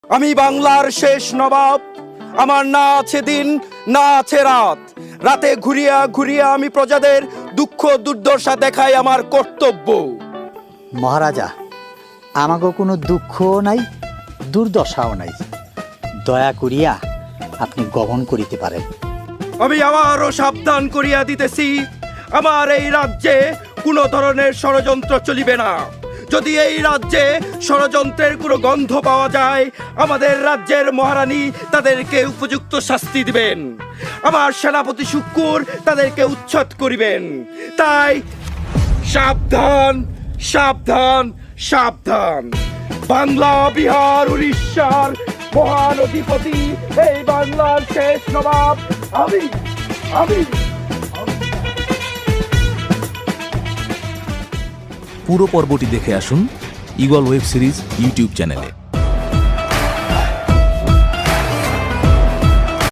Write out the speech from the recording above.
আমি বাংলার শেষ নবাব। আমার না আছে দিন, না আছে রাত। রাতে ঘুরিয়া ঘুরিয়া আমি প্রজাদের দুঃখ দুর্দশা দেখাই আমার কর্তব্য। মহারাজা, আমাকে কোনো দুঃখও নাই, দুর্দশাও নাই। দয়া করিয়া আপনি গমন করিতে পারেন। আমি আবারও সাবধান করিয়া দিতেছি, আমার এই রাজ্যে কোনো ধরনের ষড়যন্ত্র চলিবে না। যদি এই রাজ্যে ষড়যন্ত্রের কোনো গন্ধ পাওয়া যায়, আমাদের রাজ্যের মহারানী তাদেরকে উপযুক্ত শাস্তি দিবেন। আমার সেনাপতি শুক্কুর তাদেরকে উচ্ছেদ করিবেন। তাই সাবধান, সাবধান, সাবধান। বাংলা, বিহার, উড়িষ্যার মহান অধিপতি, এই বাংলার শেষ নবাব আমি আমি পুরো পর্বটি দেখে আসুন ঈগল ওয়েব সিরিজ ইউটিউব চ্যানেলে।